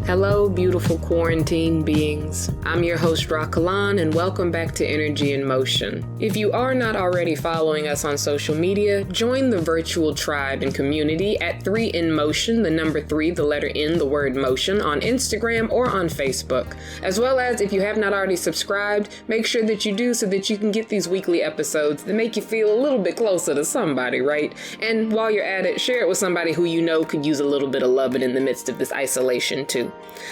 Hello, beautiful quarantine beings. I'm your host, Rakalan, and welcome back to Energy in Motion. If you are not already following us on social media, join the virtual tribe and community at 3EnMotion, the number 3, the letter N, the word motion, on Instagram or on Facebook. As well as, if you have not already subscribed, make sure that you do so that you can get these weekly episodes that make you feel a little bit closer to somebody, right? And while you're at it, share it with somebody who you know could use a little bit of loving in the midst of this isolation, too.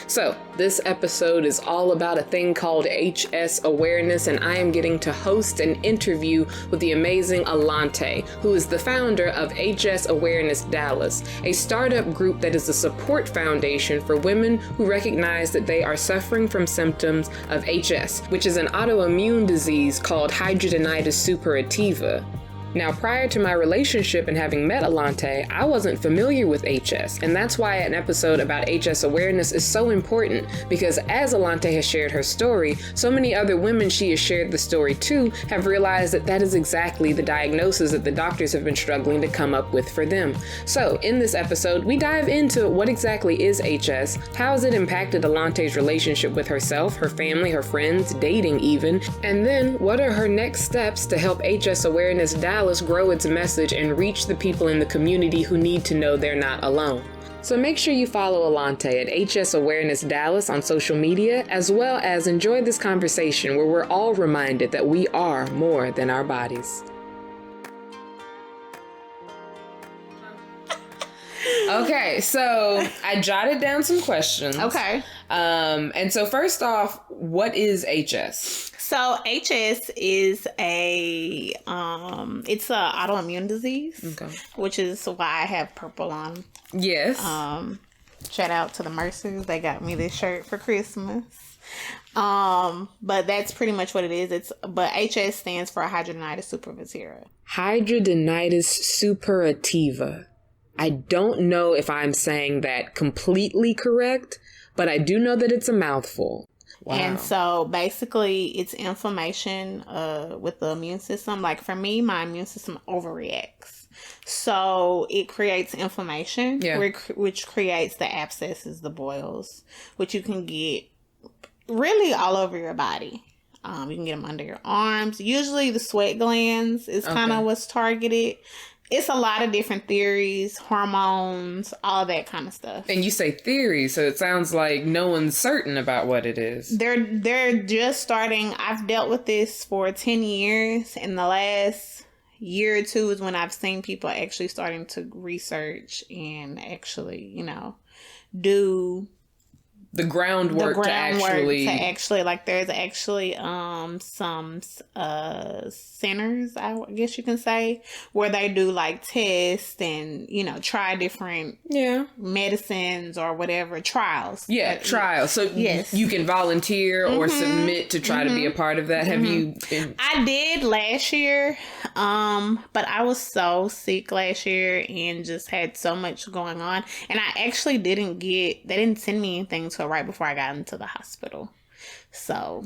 So, this episode is all about a thing called HS awareness, and I am getting to host an interview with the amazing Alante, who is the founder of HS Awareness Dallas, a startup group that is a support foundation for women who recognize that they are suffering from symptoms of HS, which is an autoimmune disease called hidradenitis suppurativa. Now, prior to my relationship and having met Alante, I wasn't familiar with HS, and that's why an episode about HS awareness is so important, because as Alante has shared her story, so many other women she has shared the story to have realized that that is exactly the diagnosis that the doctors have been struggling to come up with for them. So, in this episode, we dive into what exactly is HS, how has it impacted Alante's relationship with herself, her family, her friends, dating even, and then what are her next steps to help HS Awareness Dallas grow its message and reach the people in the community who need to know they're not alone. So make sure you follow Alante at HS Awareness Dallas on social media, as well as enjoy this conversation where we're all reminded that we are more than our bodies. Okay, so I jotted down some questions. Okay. And so first off, what is HS? So HS is it's a autoimmune disease, which is why I have purple on. Yes. Shout out to the Mercers. They got me this shirt for Christmas. But that's pretty much what it is. But HS stands for hidradenitis suppurativa. Hidradenitis suppurativa. I don't know if I'm saying that completely correct, but I do know that it's a mouthful. Wow. And so basically it's inflammation with the immune system. Like for me, my immune system overreacts. So it creates inflammation, which creates the abscesses, the boils, which you can get really all over your body. You can get them under your arms. Usually the sweat glands is kind of what's targeted. It's a lot of different theories, hormones, all that kind of stuff. And you say theory, so it sounds like no one's certain about what it is. They're just starting. I've dealt with this for 10 years. In the last year or two is when I've seen people actually starting to research and actually, do the groundwork to actually like there's actually some centers, I guess you can say, where they do like tests and try different medicines or whatever trials. Trials. So you can volunteer or submit to try to be a part of that. Have you been? I did last year, but I was so sick last year and just had so much going on, and I actually they didn't send me anything to right before I got into the hospital. So,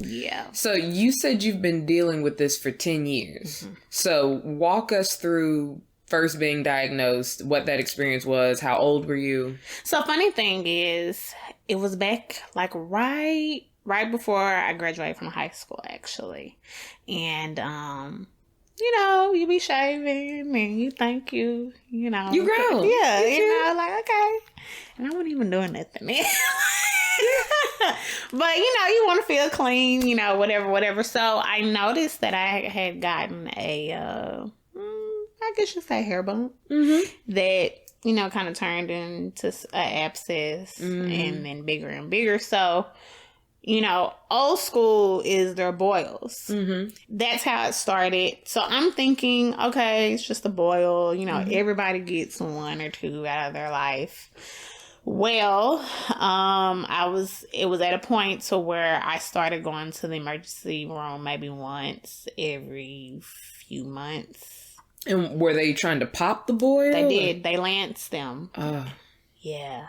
yeah. So you said you've been dealing with this for 10 years. Mm-hmm. So walk us through first being diagnosed, what that experience was. How old were you? So funny thing is, it was back like right before I graduated from high school, actually. And, you be shaving and you think you grow. Yeah, like, okay. And I wasn't even doing nothing. But, you want to feel clean, whatever. So I noticed that I had gotten a, I guess you say hair bump that, kind of turned into an abscess and then bigger and bigger. So, old school is their boils. That's how it started. So I'm thinking, okay, it's just a boil. Everybody gets one or two out of their life. Well, it was at a point to where I started going to the emergency room maybe once every few months. And were they trying to pop the boil? They did. They lanced them. Yeah.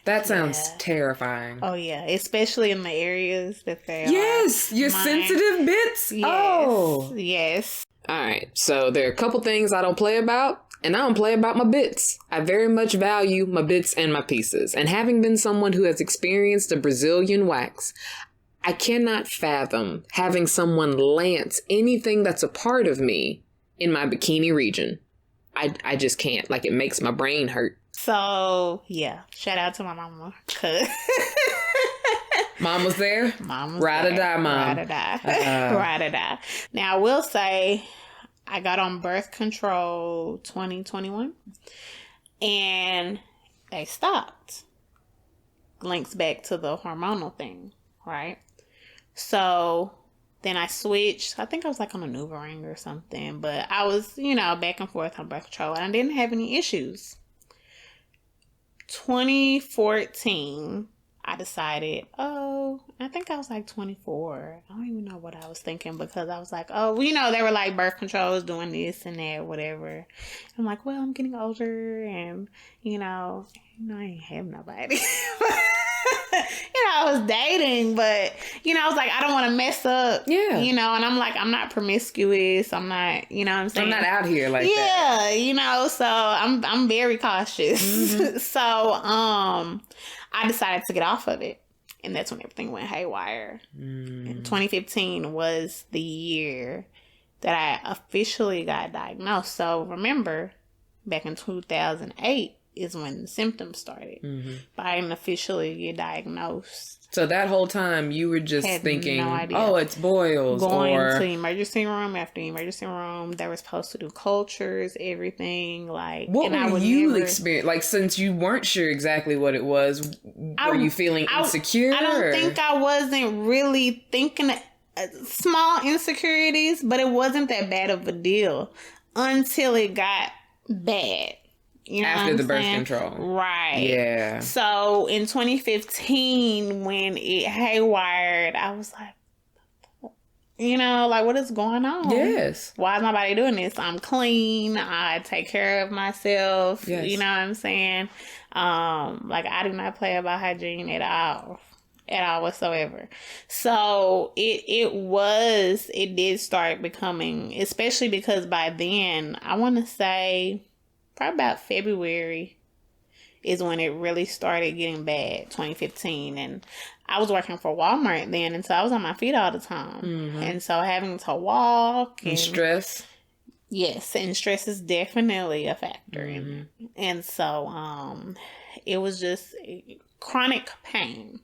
That sounds terrifying. Oh, yeah. Especially in the areas that they Yes, your sensitive bits. Yes. Yes. All right. So there are a couple things I don't play about, and I don't play about my bits. I very much value my bits and my pieces. And having been someone who has experienced a Brazilian wax, I cannot fathom having someone lance anything that's a part of me in my bikini region. I just can't. Like, it makes my brain hurt. So, yeah. Shout out to my mama. Mom was there? Mom was Ride there. or die, Mom. Ride or die. Ride or die. Now, I will say, I got on birth control 2021. And they stopped. Links back to the hormonal thing, right? So then I switched. I think I was like on a NuvaRing or something. But I was, back and forth on birth control. And I didn't have any issues. 2014, I decided, I think I was like 24. I don't even know what I was thinking because I was like, they were like birth control is doing this and that, whatever. I'm like, well, I'm getting older and, I ain't have nobody. I was dating, but, I was like, I don't want to mess up. Yeah. And I'm like, I'm not promiscuous. I'm not, what I'm saying? I'm not out here like that. Yeah, so I'm very cautious. Mm-hmm. So, I decided to get off of it. And that's when everything went haywire. And 2015 was the year that I officially got diagnosed. So remember, back in 2008 is when the symptoms started. Mm-hmm. But I didn't officially get diagnosed. So that whole time you were just thinking, it's boils. Going to emergency room after emergency room. They were supposed to do cultures, everything. Like, what were you experiencing? Like, since you weren't sure exactly what it was, were you feeling insecure? I don't think I wasn't really thinking small insecurities, but it wasn't that bad of a deal until it got bad. After the birth control. Right. Yeah. So in 2015, when it haywired, I was like, what is going on? Yes. Why is my body doing this? I'm clean. I take care of myself. Yes. You know what I'm saying? I do not play about hygiene at all whatsoever. So it did start becoming, especially because by then, I want to say, probably about February is when it really started getting bad, 2015. And I was working for Walmart then, and so I was on my feet all the time. Mm-hmm. And so having to walk. And stress. Yes, and stress is definitely a factor. Mm-hmm. And so it was just chronic pain.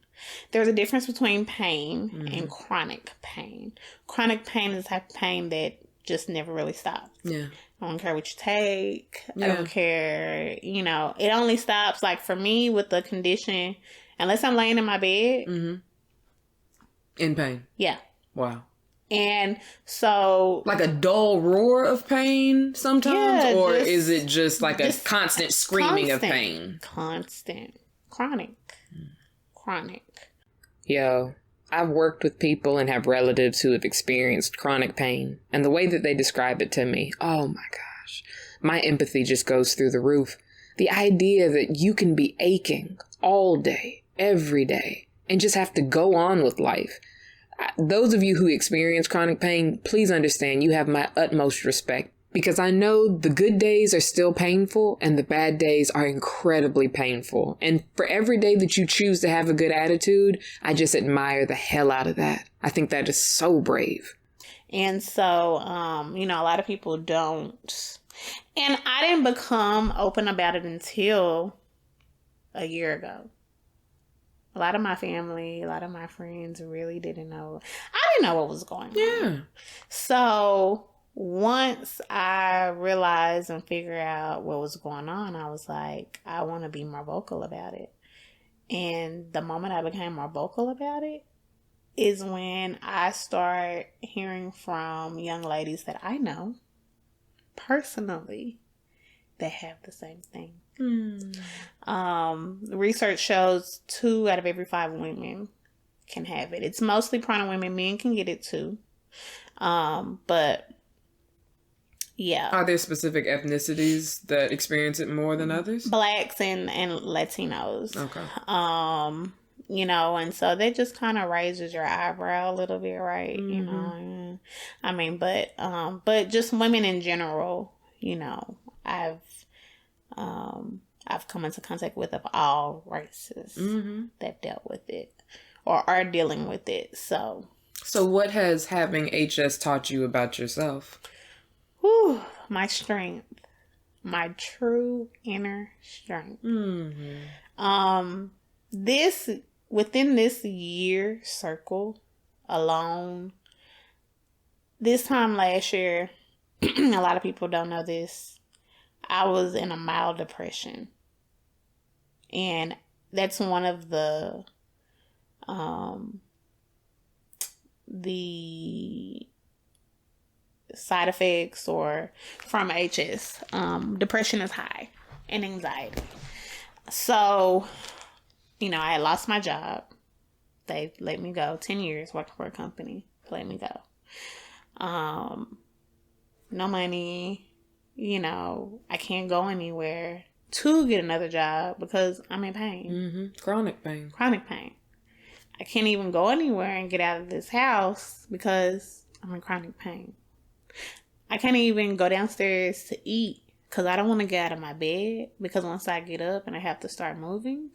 There's a difference between pain and chronic pain. Chronic pain is the type of pain that just never really stops. Yeah. I don't care what you take. Yeah. I don't care. It only stops, like, for me with the condition, unless I'm laying in my bed. Mm-hmm. In pain. Yeah. Wow. And so... Like a dull roar of pain sometimes? Yeah, or is it just like a constant screaming of pain? Constant. Chronic. Chronic. Yo, I've worked with people and have relatives who have experienced chronic pain, and the way that they describe it to me, oh my gosh, my empathy just goes through the roof. The idea that you can be aching all day, every day, and just have to go on with life. Those of you who experience chronic pain, please understand you have my utmost respect, because I know the good days are still painful and the bad days are incredibly painful. And for every day that you choose to have a good attitude, I just admire the hell out of that. I think that is so brave. And so, a lot of people don't. And I didn't become open about it until a year ago. A lot of my family, a lot of my friends really didn't know. I didn't know what was going on. Yeah. So once I realized and figured out what was going on, I was like, I want to be more vocal about it. And the moment I became more vocal about it is when I start hearing from young ladies that I know personally that have the same thing. Research shows 2 out of every 5 women can have it. It's mostly pregnant women. Men can get it too. But yeah. Are there specific ethnicities that experience it more than others? Blacks and Latinos. Okay. And so that just kind of raises your eyebrow a little bit, right? Mm-hmm. I mean, but just women in general, you know, I've come into contact with of all races that dealt with it or are dealing with it. So what has having HS taught you about yourself? Whew, my strength. My true inner strength. Within this year circle alone, this time last year, a lot of people don't know this, I was in a mild depression. And that's one of the side effects or from HS. Depression is high and anxiety. So, you know, I had lost my job. They let me go. 10 years working for a company. Let me go. No money. You know, I can't go anywhere to get another job because I'm in pain. Chronic pain. I can't even go anywhere and get out of this house because I'm in chronic pain. I can't even go downstairs to eat because I don't want to get out of my bed, because once I get up and I have to start moving,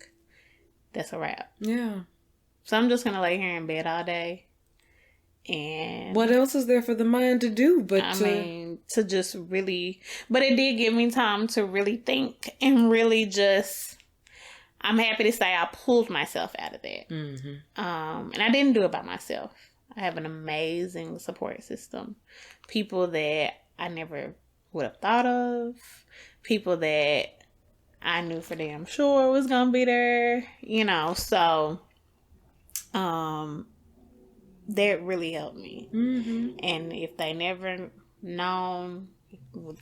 that's a wrap. Yeah. So I'm just going to lay here in bed all day. And what else is there for the mind to do but to just really, but it did give me time to really think and really just, I'm happy to say I pulled myself out of that. And I didn't do it by myself. I have an amazing support system. People that I never would have thought of. People that I knew for damn sure was going to be there. You know, so that really helped me. And if they never known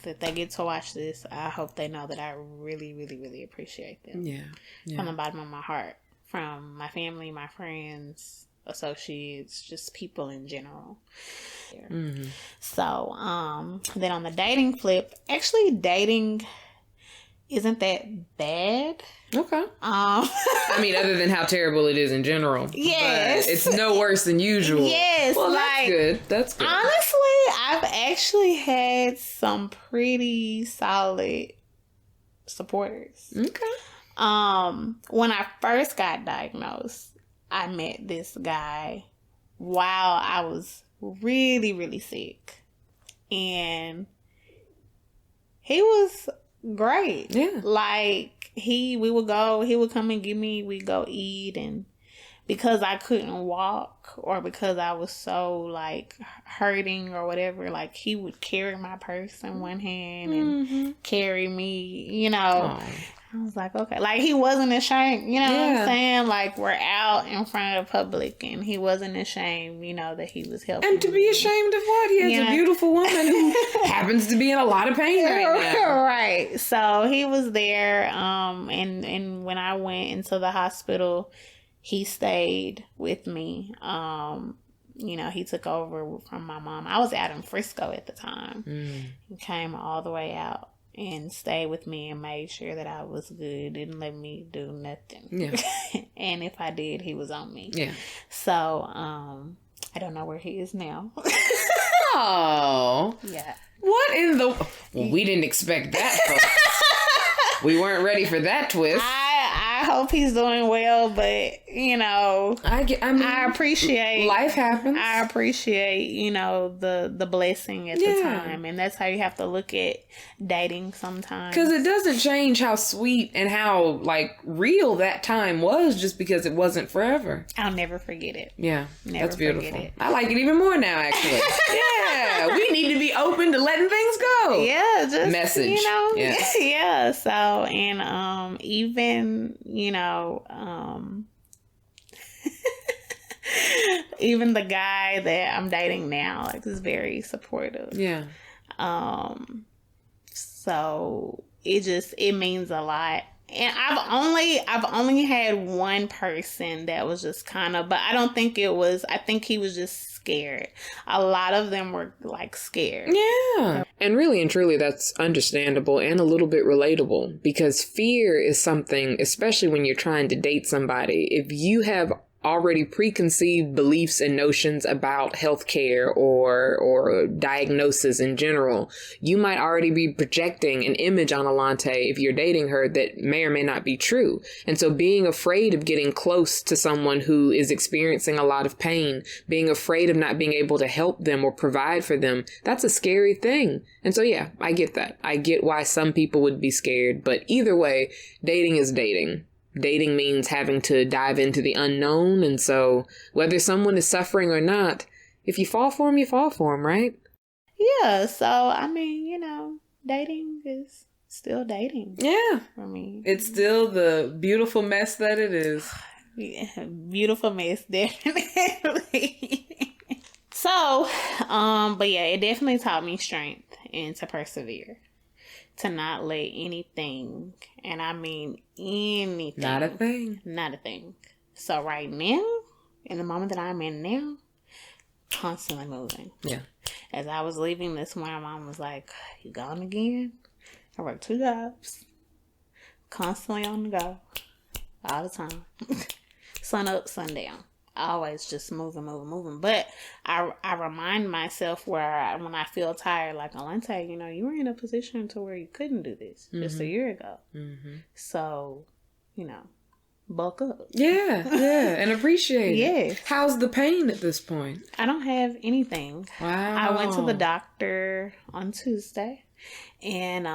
that they get to watch this, I hope they know that I really, really, really appreciate them. Yeah. From the bottom of my heart. From my family, my friends, associates, just people in general. So then on the dating flip, actually dating isn't that bad. Okay. I mean, other than how terrible it is in general. Yes. But it's no worse than usual. Yes. Well, that's good. That's good. Honestly, I've actually had some pretty solid supporters. Okay. When I first got diagnosed, I met this guy while I was really, really sick. And he was great. Yeah. Like, he would come and get me, we'd go eat, and because I couldn't walk or because I was so like hurting or whatever, like he would carry my purse in one hand and carry me, you know. Aww. I was like, okay. Like, he wasn't ashamed, you know what I'm saying? Like, we're out in front of the public, and he wasn't ashamed, you know, that he was helping. And to be ashamed of what? He has a beautiful woman who happens to be in a lot of pain right now. Right. So, he was there, and when I went into the hospital, he stayed with me. You know, he took over from my mom. I was out in Frisco at the time. He came all the way out and stayed with me and made sure that I was good. Didn't let me do nothing. Yeah. And if I did, he was on me. Yeah. So, I don't know where he is now. Oh. Yeah. What in the... Well, we didn't expect that, folks. We weren't ready for that twist. I hope he's doing well, but, you know, I mean, I appreciate... Life happens. I appreciate, you know, the blessing at the time. And that's how you have to look at dating sometimes. Because it doesn't change how sweet and how, like, real that time was just because it wasn't forever. I'll never forget it. Yeah. That's beautiful. I like it even more now, actually. Yeah. We need to be open to letting things go. Yeah. Just, message. You know. Yes. Yeah. So, and even... You know, even the guy that I'm dating now, like, is very supportive. Yeah. So it means a lot. And I've only had one person that was just kind of, but I don't think it was, I think he was just scared. A lot of them were like scared. Yeah. And really and truly, that's understandable and a little bit relatable, because fear is something, especially when you're trying to date somebody, if you have already preconceived beliefs and notions about healthcare or diagnosis in general, you might already be projecting an image on Alante if you're dating her that may or may not be true. And so being afraid of getting close to someone who is experiencing a lot of pain, being afraid of not being able to help them or provide for them, that's a scary thing. And so, yeah, I get that. I get why some people would be scared. But either way, dating is dating. Dating means having to dive into the unknown. And so whether someone is suffering or not, if you fall for them, you fall for them, right? Yeah. So, I mean, you know, dating is still dating. Yeah. For me. It's still the beautiful mess that it is. Yeah, beautiful mess, definitely. So, but yeah, it definitely taught me strength and to persevere. To not let anything, and I mean anything. Not a thing. Not a thing. So right now, in the moment that I'm in now, constantly moving. Yeah. As I was leaving this morning, my mom was like, "You gone again?" I work 2 jobs. Constantly on the go. All the time. Sun up, sun down. Always just moving. But I remind myself when I feel tired, like, Alante, you know, you were in a position to where you couldn't do this just a year ago. Mm-hmm. So, you know, bulk up. Yeah, and appreciate it. Yeah. How's the pain at this point? I don't have anything. Wow. I went to the doctor on Tuesday. And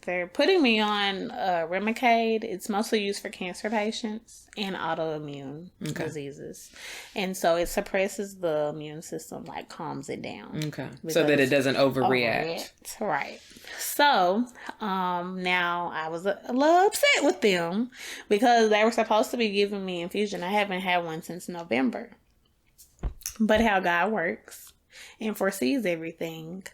they're putting me on Remicade. It's mostly used for cancer patients and autoimmune diseases. And so it suppresses the immune system, like calms it down. Okay. So that it doesn't overreact. Right. So now I was a little upset with them because they were supposed to be giving me infusion. I haven't had one since November. But how God works and foresees everything.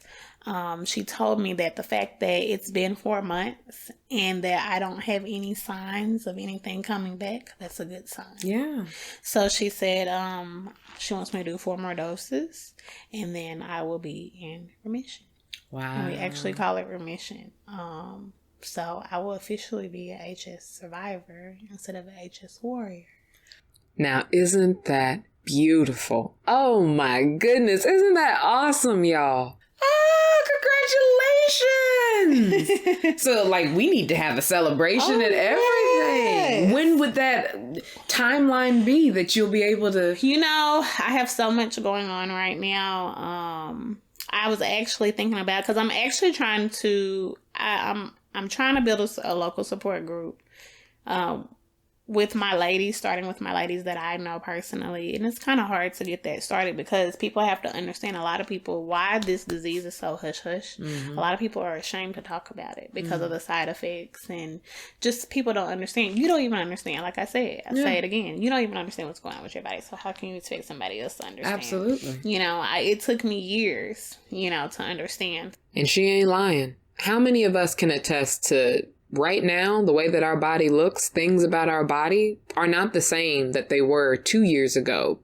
She told me that the fact that it's been 4 months and that I don't have any signs of anything coming back, that's a good sign. Yeah. So she said she wants me to do 4 more doses and then I will be in remission. Wow. And we actually call it remission. So I will officially be a HS survivor instead of a HS warrior. Now, isn't that beautiful? Oh my goodness. Isn't that awesome, y'all? Congratulations! So, like, we need to have a celebration and everything. Yes. When would that timeline be that you'll be able to... You know, I have so much going on right now. I was actually thinking about, because I'm actually trying to... I'm trying to build a local support group. With my ladies, starting with my ladies that I know personally. And it's kind of hard to get that started because people have to understand, a lot of people, why this disease is so hush-hush. Mm-hmm. A lot of people are ashamed to talk about it because of the side effects, and just people don't understand. You don't even understand. Like I said, say it again. You don't even understand what's going on with your body. So how can you expect somebody else to understand? Absolutely. You know, it took me years, you know, to understand. And she ain't lying. How many of us can attest to... Right now, the way that our body looks, things about our body are not the same that they were 2 years ago,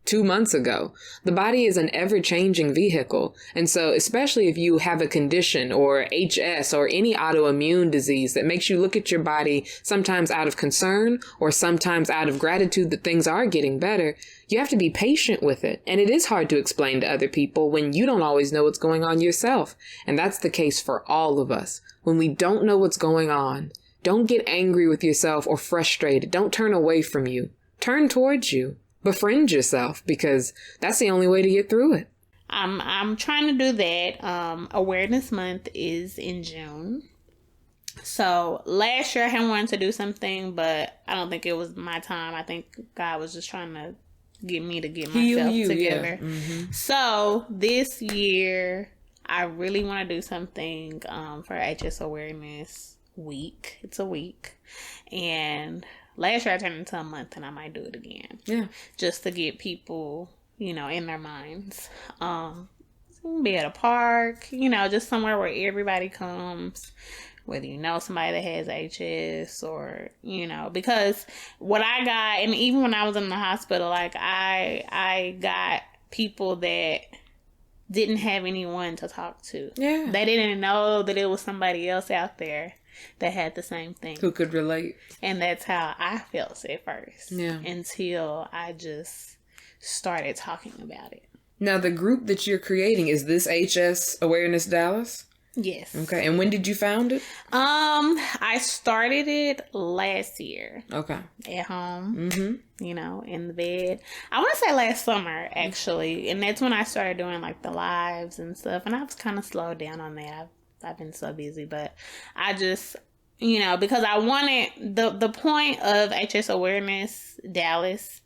2 months ago. The body is an ever-changing vehicle. And so, especially if you have a condition or HS or any autoimmune disease that makes you look at your body sometimes out of concern or sometimes out of gratitude that things are getting better, you have to be patient with it. And it is hard to explain to other people when you don't always know what's going on yourself. And that's the case for all of us. When we don't know what's going on, don't get angry with yourself or frustrated. Don't turn away from you. Turn towards you. Befriend yourself, because that's the only way to get through it. I'm trying to do that. Awareness Month is in June. So last year I had wanted to do something, but I don't think it was my time. I think God was just trying to get me to get myself together. Yeah. Mm-hmm. So this year I really want to do something for HS Awareness Week. It's a week. And last year I turned into a month, and I might do it again. Yeah. Just to get people, you know, in their minds. Be at a park, you know, just somewhere where everybody comes. Whether you know somebody that has HS or, you know, because what I got, and even when I was in the hospital, like I got people that didn't have anyone to talk to. Yeah. They didn't know that it was somebody else out there. that had the same thing. Who could relate. And that's how I felt at first. Yeah. Until I just started talking about it. Now, the group that you're creating, is this HS Awareness Dallas? Yes. Okay. And when did you found it? I started it last year. Okay. At home. Mm-hmm. You know, in the bed. I want to say last summer, actually. And that's when I started doing, like, the lives and stuff. And I was kind of slowed down on that. I've been so busy. But I just, you know, because I wanted... The point of HS Awareness Dallas...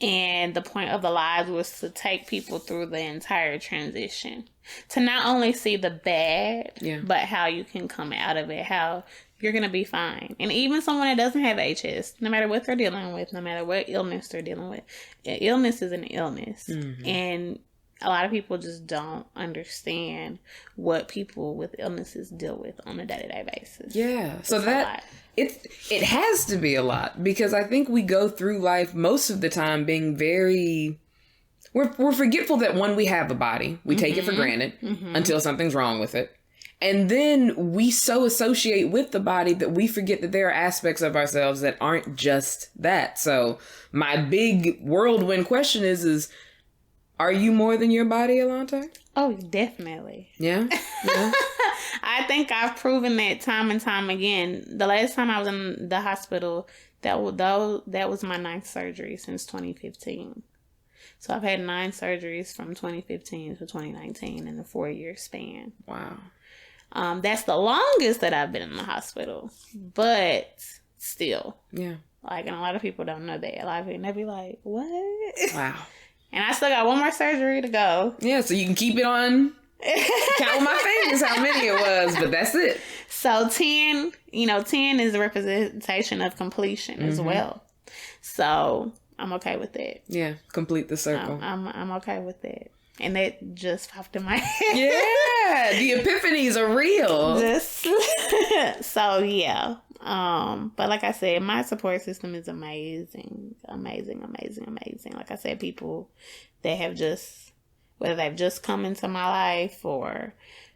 And the point of the lives was to take people through the entire transition. To not only see the bad, but how you can come out of it. How you're going to be fine. And even someone that doesn't have HS, no matter what they're dealing with, no matter what illness they're dealing with, illness is an illness. Mm-hmm. And a lot of people just don't understand what people with illnesses deal with on a day-to-day basis. Yeah. So that... It has to be a lot, because I think we go through life most of the time being very... We're forgetful that, one, we have a body. We take it for granted until something's wrong with it. And then we so associate with the body that we forget that there are aspects of ourselves that aren't just that. So my big whirlwind question is are you more than your body, Alante? Oh, definitely. Yeah? Yeah. I think I've proven that time and time again. The last time I was in the hospital, that was my 9th surgery since 2015. So I've had 9 surgeries from 2015 to 2019 in a 4-year span. Wow. That's the longest that I've been in the hospital. But still. Yeah. Like, and a lot of people don't know that. A lot of people, they'll be like, what? Wow. And I still got 1 more surgery to go. Yeah, so you can keep it on... Count with my fingers how many it was, but that's it. So 10, 10 is a representation of completion as well. So I'm okay with that. Yeah, complete the circle. I'm okay with that. And that just popped in my head. Yeah, the epiphanies are real. So yeah. But like I said, my support system is amazing. Amazing. Like I said, people that have whether they've just come into my life or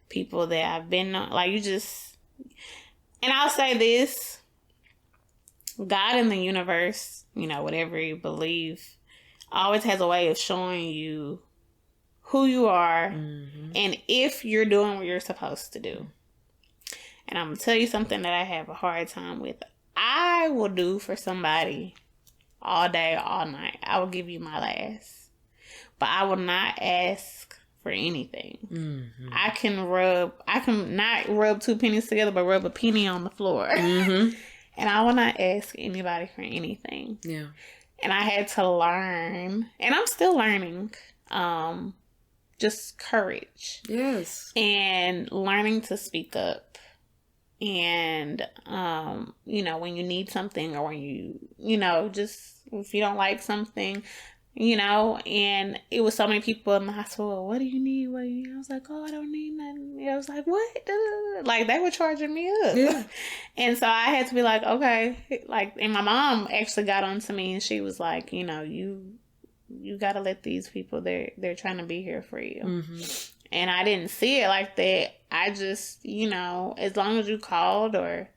people that I've been, like, and I'll say this, God in the universe, whatever you believe, always has a way of showing you who you are and if you're doing what you're supposed to do. And I'm going to tell you something that I have a hard time with. I will do for somebody all day, all night. I will give you my last. But I will not ask for anything. Mm-hmm. I can not rub 2 pennies together, but rub a penny on the floor. Mm-hmm. And I will not ask anybody for anything. Yeah. And I had to learn, and I'm still learning, just courage. Yes. And learning to speak up. And, when you need something or when you, just if you don't like something, and it was so many people in the hospital. What do you need? I was like, oh, I don't need nothing. I was like, what? Like, they were charging me up. Yeah. And so I had to be like, okay. Like, and my mom actually got on to me and she was like, you got to let these people, they're trying to be here for you. Mm-hmm. And I didn't see it like that. I just, as long as you called or...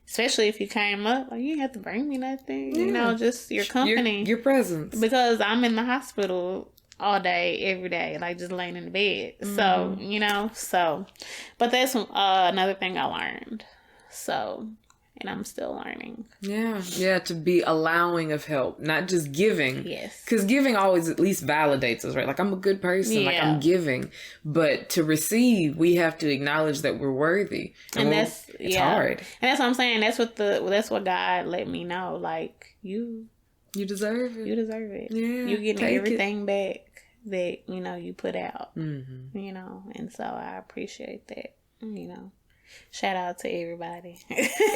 Especially if you came up, like, you didn't have to bring me nothing. Just your company. Your presence. Because I'm in the hospital all day, every day, like just laying in the bed. Mm-hmm. So, but that's another thing I learned. So, and I'm still learning. Yeah, to be allowing of help, not just giving. Yes. Because giving always at least validates us, right? Like, I'm a good person, like I'm giving. But to receive, we have to acknowledge that we're worthy. And it's hard. And that's what I'm saying. That's what God let me know. Like, you deserve it. You deserve it. Yeah. You're getting everything back that, you put out. Mm-hmm. And so I appreciate that, Shout out to everybody.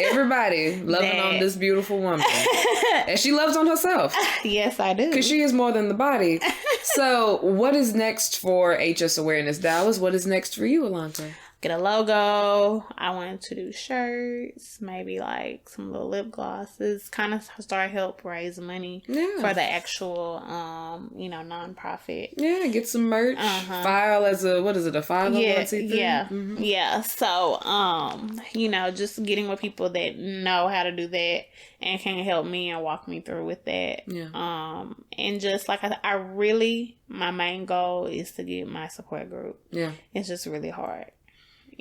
Everybody loving on this beautiful woman. And she loves on herself. Yes, I do. Because she is more than the body. So what is next for HS Awareness Dallas? What is next for you, Alante? get a logo. I wanted to do shirts, maybe like some little lip glosses, kind of start help raise money for the actual, nonprofit. Yeah, get some merch. File as a 501c3? Yeah. Mm-hmm. Yeah. So, just getting with people that know how to do that and can help me and walk me through with that. Yeah. And just like my main goal is to get my support group. Yeah. It's just really hard.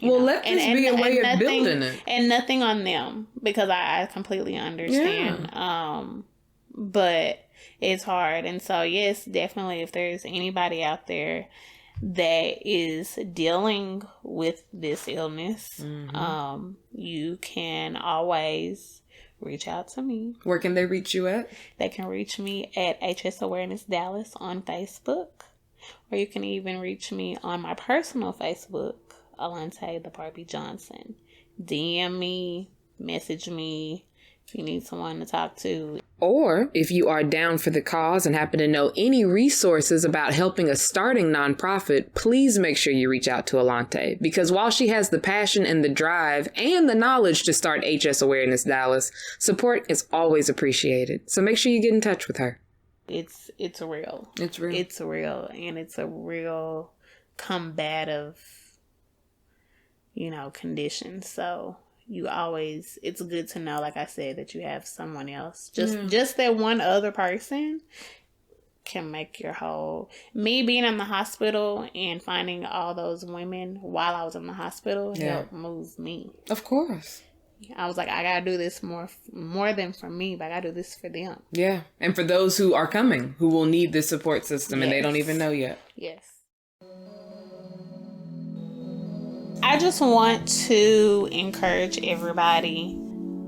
Let this be a way of building it. And nothing on them, because I completely understand. Yeah. But it's hard. And so, yes, definitely, if there's anybody out there that is dealing with this illness, you can always reach out to me. Where can they reach you at? They can reach me at HS Awareness Dallas on Facebook. Or you can even reach me on my personal Facebook, Alante the Barbie Johnson. DM me, message me if you need someone to talk to. Or if you are down for the cause and happen to know any resources about helping a starting nonprofit, please make sure you reach out to Alante, because while she has the passion and the drive and the knowledge to start HS Awareness Dallas, support is always appreciated. So make sure you get in touch with her. It's real. It's real. It's real, and it's a real combative, condition. So it's good to know, like I said, that you have someone else. Just that one other person can make your whole. Me being in the hospital and finding all those women while I was in the hospital helped move me. Of course. I was like, I gotta do this more than for me, but I gotta do this for them. Yeah, and for those who are coming, who will need this support system, and they don't even know yet. Yes. I just want to encourage everybody.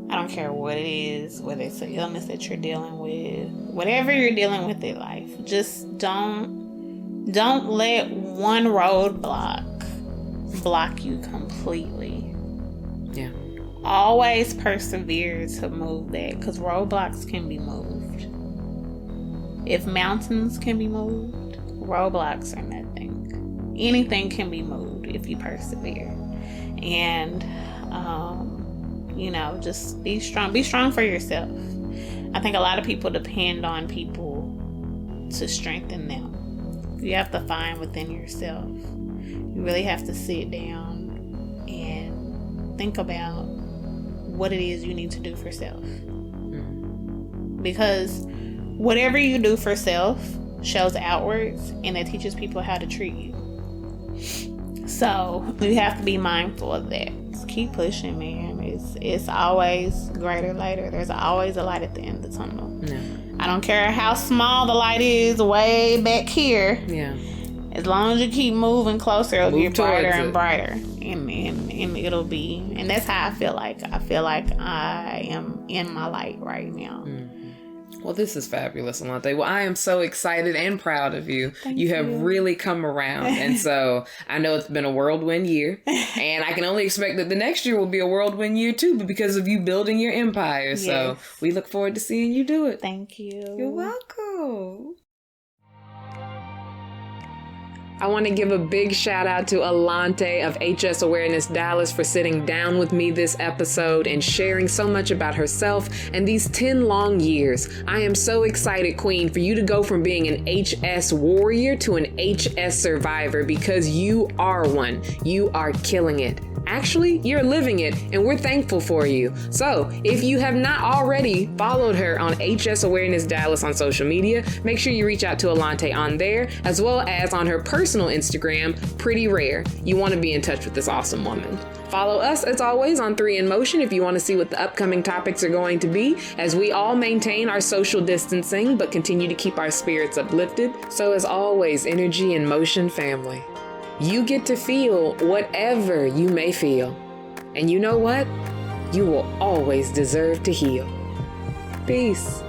I don't care what it is, whether it's an illness that you're dealing with, whatever you're dealing with in life. Just don't let one roadblock block you completely. Yeah. Always persevere to move that, because roadblocks can be moved. If mountains can be moved, roadblocks are nothing. Anything can be moved if you persevere. And, just be strong. Be strong for yourself. I think a lot of people depend on people to strengthen them. You have to find within yourself. You really have to sit down and think about what it is you need to do for self. Because whatever you do for self shows outwards, and it teaches people how to treat you. So you have to be mindful of that. Just keep pushing, man. It's always greater later. There's always a light at the end of the tunnel. No. I don't care how small the light is way back here. Yeah. As long as you keep moving closer, it'll get brighter and brighter. And it'll be. And that's how I feel like. I feel like I am in my light right now. Mm. Well, this is fabulous, Alante. Well, I am so excited and proud of you. You have really come around. And so I know it's been a whirlwind year. And I can only expect that the next year will be a whirlwind year too, but because of you building your empire. Yes. So we look forward to seeing you do it. Thank you. You're welcome. I want to give a big shout out to Alante of HS Awareness Dallas for sitting down with me this episode and sharing so much about herself and these 10 long years. I am so excited, Queen, for you to go from being an HS warrior to an HS survivor, because you are one. You are killing it. Actually, you're living it, and we're thankful for you. So, if you have not already followed her on HS Awareness Dallas on social media, make sure you reach out to Alante on there, as well as on her personal Instagram, Pretty Rare. You want to be in touch with this awesome woman. Follow us, as always, on 3 in Motion if you want to see what the upcoming topics are going to be, as we all maintain our social distancing, but continue to keep our spirits uplifted. So, as always, Energy in Motion family. You get to feel whatever you may feel. And you know what? You will always deserve to heal. Peace.